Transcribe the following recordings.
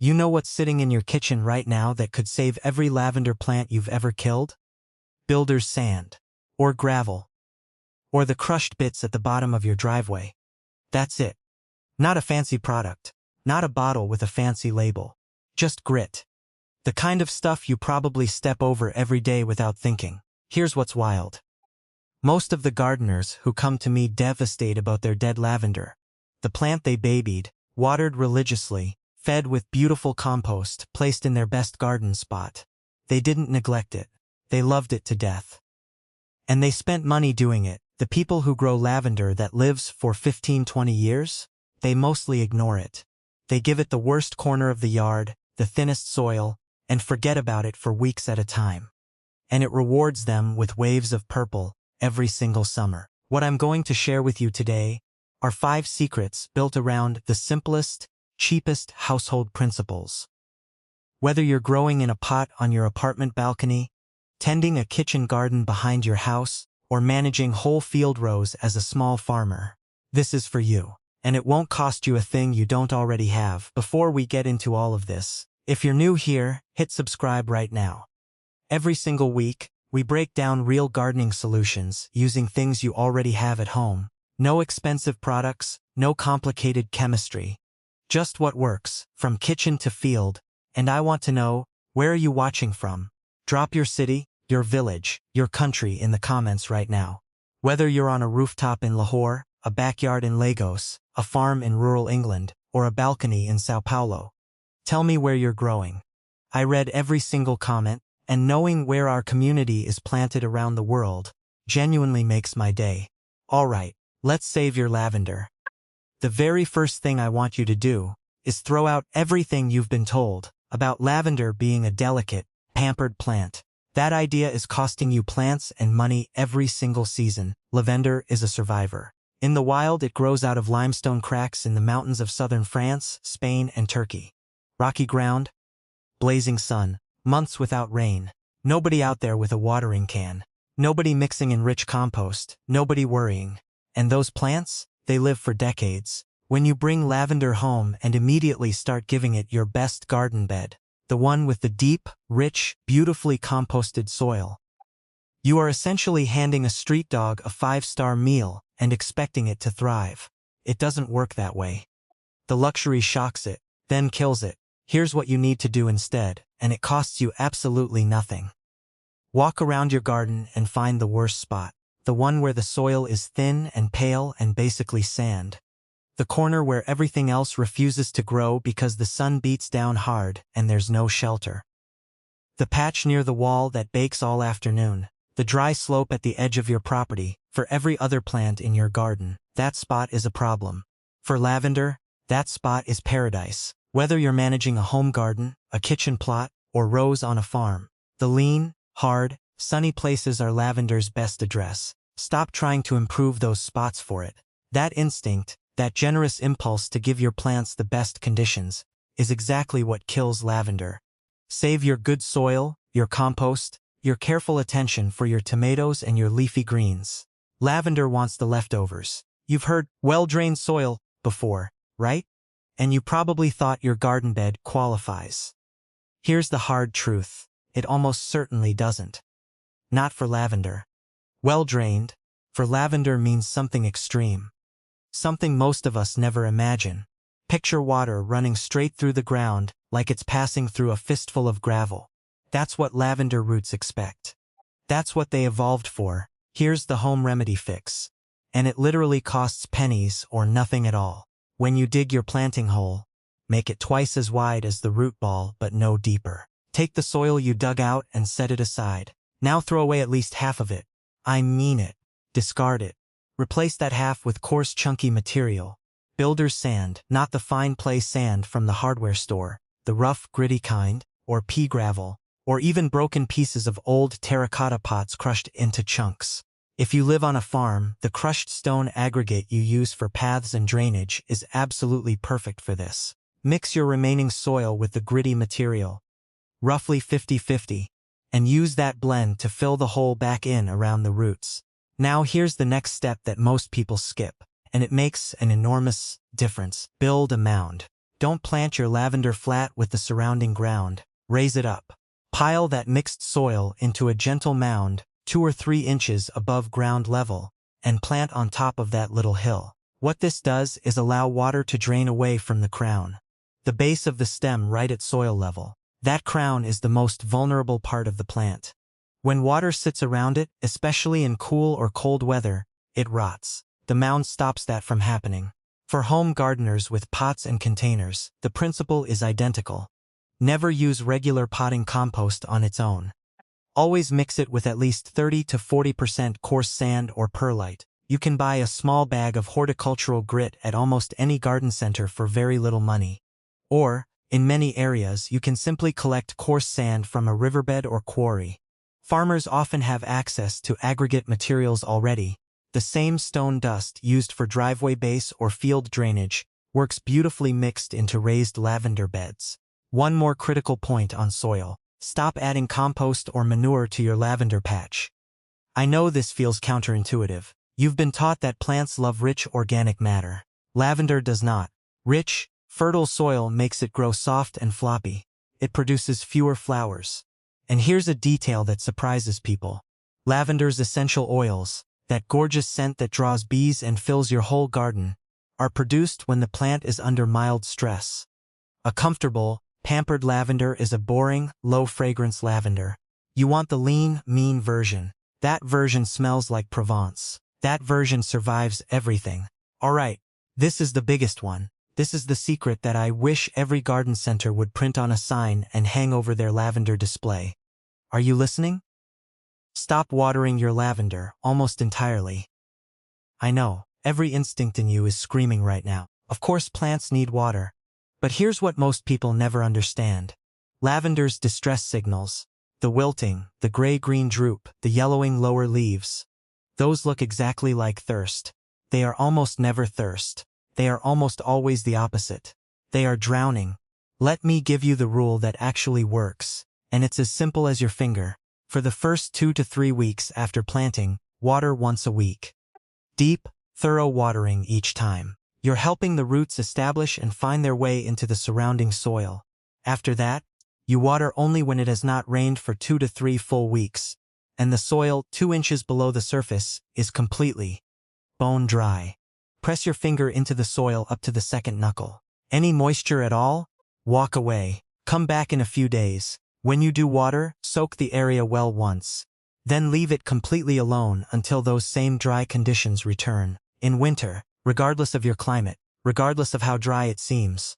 You know what's sitting in your kitchen right now that could save every lavender plant you've ever killed? Builder's sand. Or gravel. Or the crushed bits at the bottom of your driveway. That's it. Not a fancy product. Not a bottle with a fancy label. Just grit. The kind of stuff you probably step over every day without thinking. Here's what's wild. Most of the gardeners who come to me devastate about their dead lavender. The plant they babied, watered religiously, fed with beautiful compost, placed in their best garden spot. They didn't neglect it. They loved it to death. And they spent money doing it. The people who grow lavender that lives for 15-20 years, they mostly ignore it. They give it the worst corner of the yard, the thinnest soil, and forget about it for weeks at a time. And it rewards them with waves of purple every single summer. What I'm going to share with you today are 5 secrets built around the simplest, cheapest household principles. Whether you're growing in a pot on your apartment balcony, tending a kitchen garden behind your house, or managing whole field rows as a small farmer, this is for you. And it won't cost you a thing you don't already have. Before we get into all of this, if you're new here, hit subscribe right now. Every single week, we break down real gardening solutions using things you already have at home. No expensive products, no complicated chemistry. Just what works, from kitchen to field. And I want to know, where are you watching from? Drop your city, your village, your country in the comments right now. Whether you're on a rooftop in Lahore, a backyard in Lagos, a farm in rural England, or a balcony in Sao Paulo. Tell me where you're growing. I read every single comment, and knowing where our community is planted around the world genuinely makes my day. Alright, let's save your lavender. The very first thing I want you to do is throw out everything you've been told about lavender being a delicate, pampered plant. That idea is costing you plants and money every single season. Lavender is a survivor. In the wild, it grows out of limestone cracks in the mountains of southern France, Spain, and Turkey. Rocky ground, blazing sun, months without rain. Nobody out there with a watering can. Nobody mixing in rich compost. Nobody worrying. And those plants, they live for decades. When you bring lavender home and immediately start giving it your best garden bed, the one with the deep, rich, beautifully composted soil, you are essentially handing a street dog a 5-star meal and expecting it to thrive. It doesn't work that way. The luxury shocks it, then kills it. Here's what you need to do instead, and it costs you absolutely nothing. Walk around your garden and find the worst spot. The one where the soil is thin and pale and basically sand. The corner where everything else refuses to grow because the sun beats down hard and there's no shelter. The patch near the wall that bakes all afternoon. The dry slope at the edge of your property. For every other plant in your garden, that spot is a problem. For lavender, that spot is paradise. Whether you're managing a home garden, a kitchen plot, or rows on a farm, the lean, hard, sunny places are lavender's best address. Stop trying to improve those spots for it. That instinct, that generous impulse to give your plants the best conditions, is exactly what kills lavender. Save your good soil, your compost, your careful attention for your tomatoes and your leafy greens. Lavender wants the leftovers. You've heard well-drained soil before, right? And you probably thought your garden bed qualifies. Here's the hard truth. It almost certainly doesn't. Not for lavender. Well-drained, for lavender means something extreme. Something most of us never imagine. Picture water running straight through the ground like it's passing through a fistful of gravel. That's what lavender roots expect. That's what they evolved for. Here's the home remedy fix. And it literally costs pennies or nothing at all. When you dig your planting hole, make it twice as wide as the root ball but no deeper. Take the soil you dug out and set it aside. Now throw away at least half of it. I mean it. Discard it. Replace that half with coarse chunky material. Builder's sand, not the fine play sand from the hardware store, the rough, gritty kind, or pea gravel, or even broken pieces of old terracotta pots crushed into chunks. If you live on a farm, the crushed stone aggregate you use for paths and drainage is absolutely perfect for this. Mix your remaining soil with the gritty material, roughly 50-50, and use that blend to fill the hole back in around the roots. Now here's the next step that most people skip, and it makes an enormous difference. Build a mound. Don't plant your lavender flat with the surrounding ground. Raise it up. Pile that mixed soil into a gentle mound, 2 or 3 inches above ground level, and plant on top of that little hill. What this does is allow water to drain away from the crown, the base of the stem right at soil level. That crown is the most vulnerable part of the plant. When water sits around it, especially in cool or cold weather, it rots. The mound stops that from happening. For home gardeners with pots and containers, the principle is identical. Never use regular potting compost on its own. Always mix it with at least 30 to 40% coarse sand or perlite. You can buy a small bag of horticultural grit at almost any garden center for very little money. Or, in many areas, you can simply collect coarse sand from a riverbed or quarry. Farmers often have access to aggregate materials already. The same stone dust used for driveway base or field drainage works beautifully mixed into raised lavender beds. One more critical point on soil. Stop adding compost or manure to your lavender patch. I know this feels counterintuitive. You've been taught that plants love rich organic matter. Lavender does not. Rich, fertile soil makes it grow soft and floppy. It produces fewer flowers. And here's a detail that surprises people. Lavender's essential oils, that gorgeous scent that draws bees and fills your whole garden, are produced when the plant is under mild stress. A comfortable, pampered lavender is a boring, low-fragrance lavender. You want the lean, mean version. That version smells like Provence. That version survives everything. Alright, this is the biggest one. This is the secret that I wish every garden center would print on a sign and hang over their lavender display. Are you listening? Stop watering your lavender almost entirely. I know, every instinct in you is screaming right now. Of course plants need water. But here's what most people never understand. Lavender's distress signals. The wilting, the gray-green droop, the yellowing lower leaves. Those look exactly like thirst. They are almost never thirst. They are almost always the opposite. They are drowning. Let me give you the rule that actually works, and it's as simple as your finger. For the first 2 to 3 weeks after planting, water once a week. Deep, thorough watering each time. You're helping the roots establish and find their way into the surrounding soil. After that, you water only when it has not rained for 2 to 3 full weeks, and the soil 2 inches below the surface is completely bone dry. Press your finger into the soil up to the second knuckle. Any moisture at all? Walk away. Come back in a few days. When you do water, soak the area well once. Then leave it completely alone until those same dry conditions return. In winter, regardless of your climate, regardless of how dry it seems,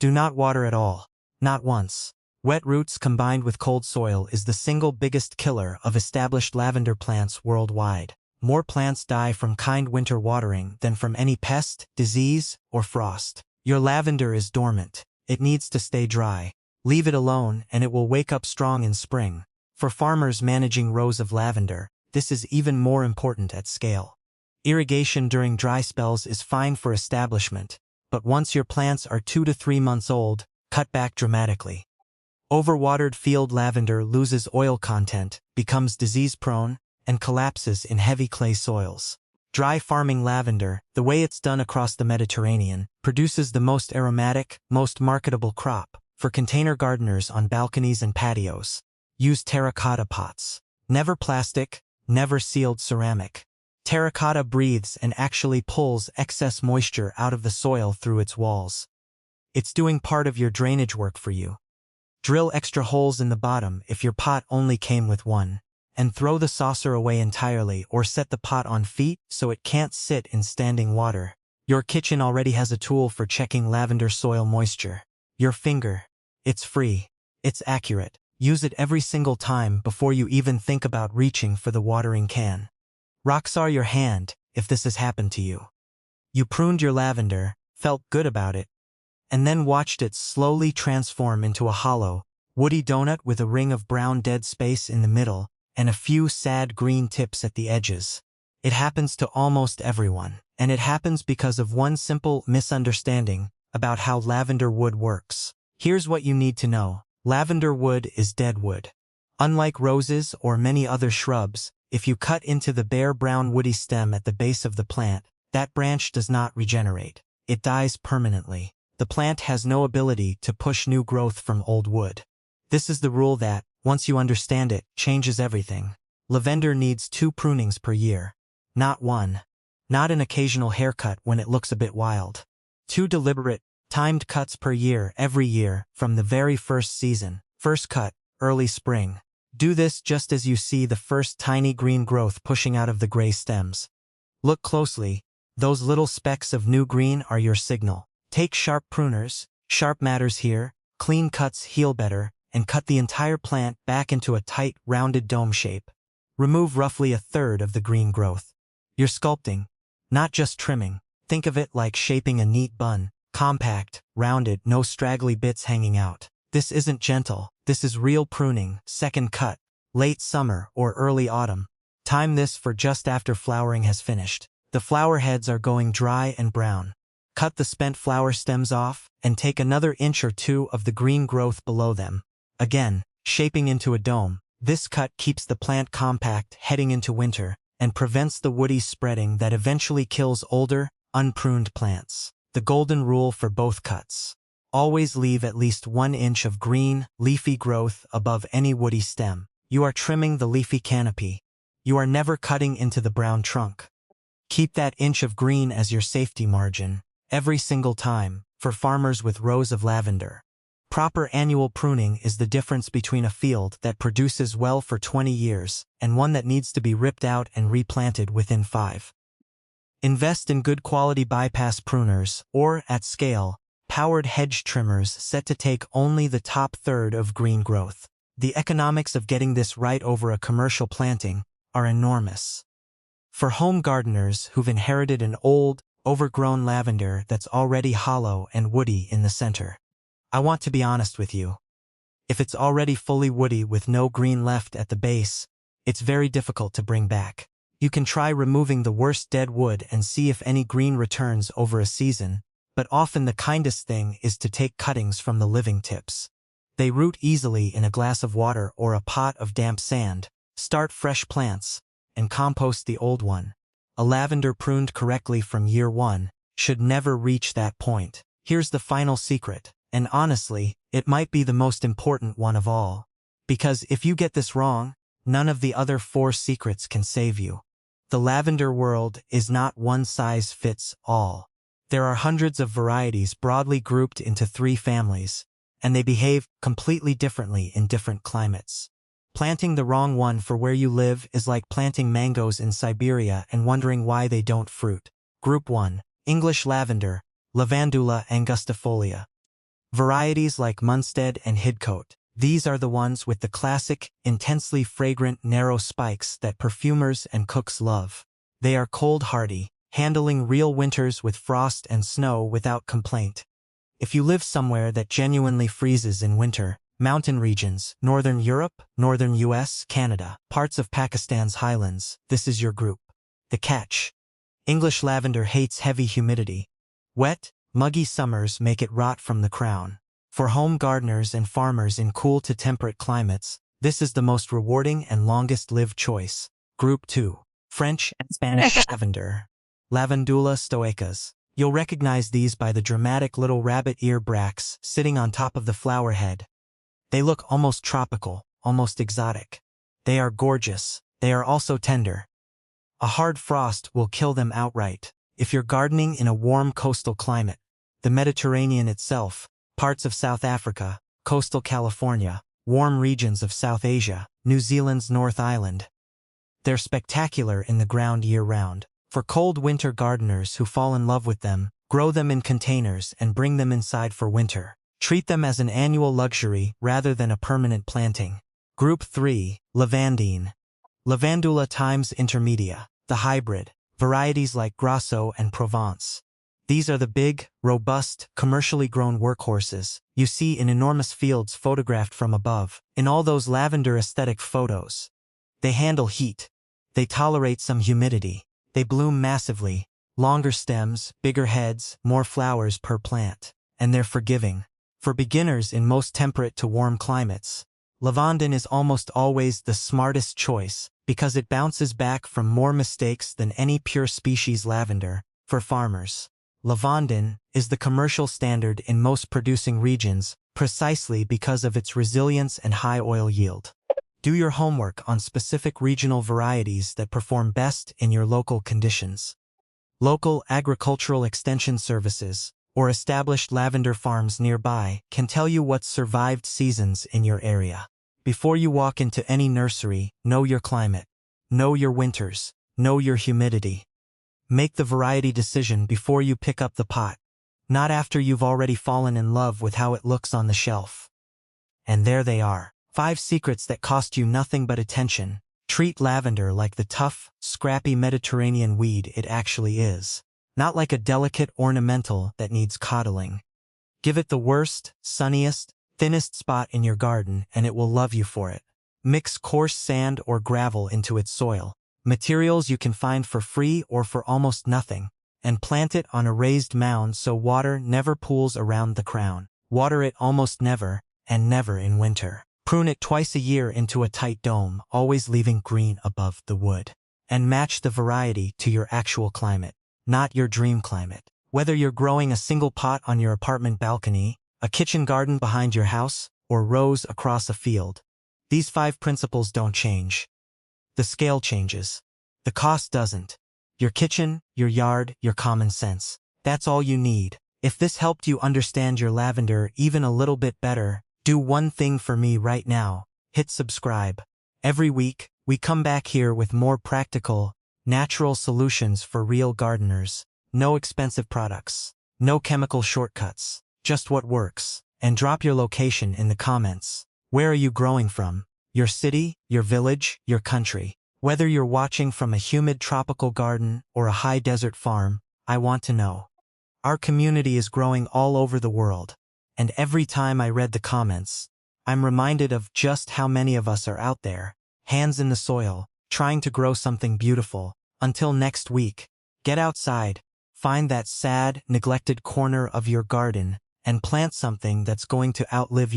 do not water at all. Not once. Wet roots combined with cold soil is the single biggest killer of established lavender plants worldwide. More plants die from kind winter watering than from any pest, disease, or frost. Your lavender is dormant. It needs to stay dry. Leave it alone and it will wake up strong in spring. For farmers managing rows of lavender, this is even more important at scale. Irrigation during dry spells is fine for establishment, but once your plants are 2 to 3 months old, cut back dramatically. Overwatered field lavender loses oil content, becomes disease-prone, and collapses in heavy clay soils. Dry farming lavender, the way it's done across the Mediterranean, produces the most aromatic, most marketable crop. For container gardeners on balconies and patios, use terracotta pots. Never plastic, never sealed ceramic. Terracotta breathes and actually pulls excess moisture out of the soil through its walls. It's doing part of your drainage work for you. Drill extra holes in the bottom if your pot only came with one, and throw the saucer away entirely or set the pot on feet so it can't sit in standing water. Your kitchen already has a tool for checking lavender soil moisture. Your finger. It's free. It's accurate. Use it every single time before you even think about reaching for the watering can. Rockstar your hand if this has happened to you. You pruned your lavender, felt good about it, and then watched it slowly transform into a hollow, woody donut with a ring of brown dead space in the middle and a few sad green tips at the edges. It happens to almost everyone, and it happens because of one simple misunderstanding about how lavender wood works. Here's what you need to know. Lavender wood is dead wood. Unlike roses or many other shrubs, if you cut into the bare brown woody stem at the base of the plant, that branch does not regenerate. It dies permanently. The plant has no ability to push new growth from old wood. This is the rule that, once you understand it, changes everything. Lavender needs 2 prunings per year. Not 1. Not an occasional haircut when it looks a bit wild. 2 deliberate, timed cuts per year every year from the very first season. First cut, early spring. Do this just as you see the first tiny green growth pushing out of the gray stems. Look closely. Those little specks of new green are your signal. Take sharp pruners. Sharp matters here. Clean cuts heal better, and cut the entire plant back into a tight, rounded dome shape. Remove roughly 1/3 of the green growth. You're sculpting, not just trimming. Think of it like shaping a neat bun. Compact, rounded, no straggly bits hanging out. This isn't gentle. This is real pruning. Second cut, late summer or early autumn. Time this for just after flowering has finished. The flower heads are going dry and brown. Cut the spent flower stems off, and take another inch or 2 of the green growth below them. Again, shaping into a dome. This cut keeps the plant compact heading into winter, and prevents the woody spreading that eventually kills older, unpruned plants. The golden rule for both cuts. Always leave at least 1 inch of green, leafy growth above any woody stem. You are trimming the leafy canopy. You are never cutting into the brown trunk. Keep that inch of green as your safety margin, every single time, for farmers with rows of lavender. Proper annual pruning is the difference between a field that produces well for 20 years and one that needs to be ripped out and replanted within 5. Invest in good quality bypass pruners or, at scale, powered hedge trimmers set to take only the top third of green growth. The economics of getting this right over a commercial planting are enormous. For home gardeners who've inherited an old, overgrown lavender that's already hollow and woody in the center, I want to be honest with you. If it's already fully woody with no green left at the base, it's very difficult to bring back. You can try removing the worst dead wood and see if any green returns over a season, but often the kindest thing is to take cuttings from the living tips. They root easily in a glass of water or a pot of damp sand. Start fresh plants, and compost the old one. A lavender pruned correctly from year 1 should never reach that point. Here's the final secret. And honestly, it might be the most important one of all. Because if you get this wrong, none of the other 4 secrets can save you. The lavender world is not one size fits all. There are hundreds of varieties broadly grouped into 3 families, and they behave completely differently in different climates. Planting the wrong one for where you live is like planting mangoes in Siberia and wondering why they don't fruit. Group 1. English lavender, Lavandula angustifolia. Varieties like Munstead and Hidcote. These are the ones with the classic, intensely fragrant narrow spikes that perfumers and cooks love. They are cold-hardy, handling real winters with frost and snow without complaint. If you live somewhere that genuinely freezes in winter, mountain regions, northern Europe, northern US, Canada, parts of Pakistan's highlands, this is your group. The catch. English lavender hates heavy humidity. Wet, muggy summers make it rot from the crown. For home gardeners and farmers in cool to temperate climates, this is the most rewarding and longest-lived choice. Group 2. French and Spanish lavender. Lavandula stoicas. You'll recognize these by the dramatic little rabbit ear bracts sitting on top of the flower head. They look almost tropical, almost exotic. They are gorgeous. They are also tender. A hard frost will kill them outright. If you're gardening in a warm coastal climate, the Mediterranean itself, parts of South Africa, coastal California, warm regions of South Asia, New Zealand's North Island, they're spectacular in the ground year-round. For cold winter gardeners who fall in love with them, grow them in containers and bring them inside for winter. Treat them as an annual luxury rather than a permanent planting. Group 3. Lavandine. Lavandula times intermedia. The hybrid. Varieties like Grasso and Provence. These are the big, robust, commercially grown workhorses you see in enormous fields photographed from above, in all those lavender aesthetic photos. They handle heat. They tolerate some humidity. They bloom massively, longer stems, bigger heads, more flowers per plant. And they're forgiving. For beginners in most temperate to warm climates, lavandin is almost always the smartest choice because it bounces back from more mistakes than any pure species lavender. For farmers, lavandin, is the commercial standard in most producing regions, precisely because of its resilience and high oil yield. Do your homework on specific regional varieties that perform best in your local conditions. Local agricultural extension services, or established lavender farms nearby, can tell you what's survived seasons in your area. Before you walk into any nursery, know your climate. Know your winters. Know your humidity. Make the variety decision before you pick up the pot, not after you've already fallen in love with how it looks on the shelf. And there they are. 5 secrets that cost you nothing but attention. Treat lavender like the tough, scrappy Mediterranean weed it actually is, not like a delicate ornamental that needs coddling. Give it the worst, sunniest, thinnest spot in your garden and it will love you for it. Mix coarse sand or gravel into its soil, materials you can find for free or for almost nothing, and plant it on a raised mound so water never pools around the crown. Water it almost never, and never in winter. Prune it twice a year into a tight dome, always leaving green above the wood. And match the variety to your actual climate, not your dream climate. Whether you're growing a single pot on your apartment balcony, a kitchen garden behind your house, or rows across a field, these 5 principles don't change. The scale changes. The cost doesn't. Your kitchen, your yard, your common sense. That's all you need. If this helped you understand your lavender even a little bit better, do one thing for me right now. Hit subscribe. Every week, we come back here with more practical, natural solutions for real gardeners. No expensive products. No chemical shortcuts. Just what works. And drop your location in the comments. Where are you growing from? Your city, your village, your country. Whether you're watching from a humid tropical garden or a high desert farm, I want to know. Our community is growing all over the world. And every time I read the comments, I'm reminded of just how many of us are out there, hands in the soil, trying to grow something beautiful. Until next week, get outside, find that sad, neglected corner of your garden, and plant something that's going to outlive you.